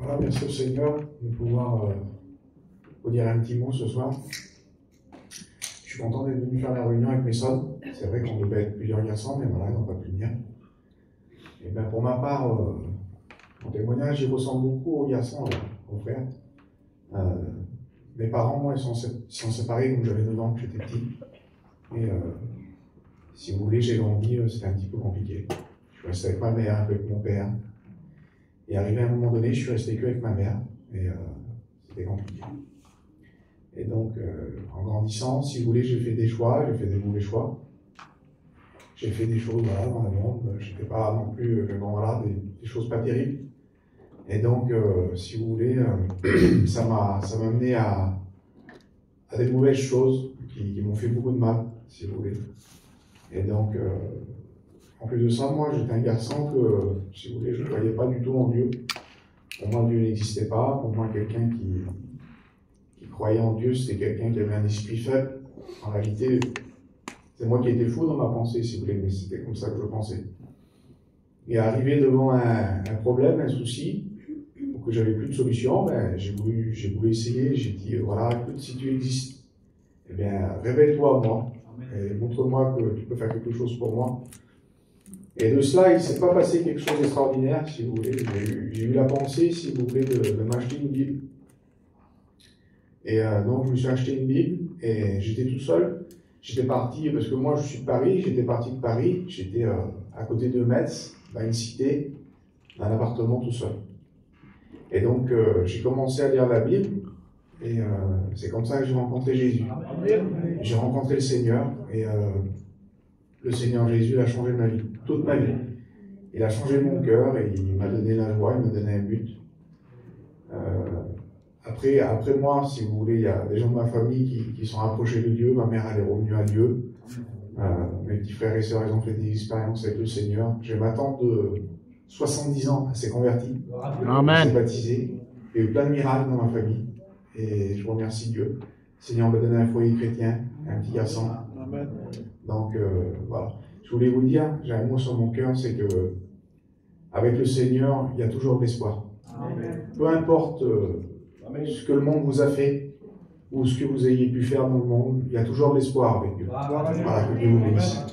Voilà, merci au Seigneur de pouvoir vous dire un petit mot ce soir. Je suis content d'être venu faire la réunion avec mes sœurs. C'est vrai qu'on devait être plusieurs garçons, mais voilà, ils n'ont pas pu venir. Et bien pour ma part, mon témoignage, il ressemble beaucoup aux garçons, aux frères. Mes parents, moi, ils sont séparés quand j'avais 9 ans, que j'étais petit. Et si vous voulez, j'ai grandi, c'était un petit peu compliqué. Je suis resté avec ma mère, avec mon père. Et arrivé à un moment donné, je suis resté que avec ma mère. Et c'était compliqué. Et donc, en grandissant, si vous voulez, j'ai fait des choix, j'ai fait des mauvais choix. J'ai fait des choses voilà, dans le monde, je n'étais pas non plus, bon, voilà, des choses pas terribles. Et donc, si vous voulez, ça m'a amené à des mauvaises choses qui m'ont fait beaucoup de mal, si vous voulez. Et donc, en plus de ça, moi, j'étais un garçon que, si vous voulez, je ne croyais pas du tout en Dieu. Pour moi, Dieu n'existait pas. Pour moi, quelqu'un qui croyait en Dieu, c'était quelqu'un qui avait un esprit faible. En réalité, c'est moi qui étais fou dans ma pensée, si vous voulez, mais c'était comme ça que je pensais. Et arrivé devant un problème, un souci, pour que j'avais plus de solution, ben, j'ai voulu essayer. J'ai dit, voilà, écoute, si Dieu existe, eh bien, révèle-toi à moi. Et montre-moi que tu peux faire quelque chose pour moi. Et de cela, il ne s'est pas passé quelque chose d'extraordinaire, si vous voulez. J'ai eu la pensée, si vous voulez, de m'acheter une Bible. Et donc, je me suis acheté une Bible, et j'étais tout seul. J'étais parti, parce que moi, je suis de Paris, j'étais parti de Paris, j'étais à côté de Metz, dans une cité, dans un appartement tout seul. Et donc, j'ai commencé à lire la Bible, et c'est comme ça que j'ai rencontré Jésus. J'ai rencontré le Seigneur, et le Seigneur Jésus a changé ma vie, toute ma vie. Il a changé mon cœur, et il m'a donné la joie, il m'a donné un but. Après moi, si vous voulez, il y a des gens de ma famille qui sont rapprochés de Dieu. Ma mère, elle est revenue à Dieu. Mes petits frères et sœurs, ils ont fait des expériences avec le Seigneur. J'ai ma tante de 70 ans, elle s'est convertie. Amen. Elle s'est baptisée. Il y a eu plein de miracles dans ma famille. Et je remercie Dieu. Le Seigneur m'a donné un foyer chrétien, un petit garçon. Amen. Donc, voilà. Je voulais vous dire, j'ai un mot sur mon cœur, c'est que avec le Seigneur, il y a toujours de l'espoir. Peu importe ce que le monde vous a fait, ou ce que vous ayez pu faire dans le monde, il y a toujours de l'espoir avec Dieu. Voilà, que Dieu vous bénisse.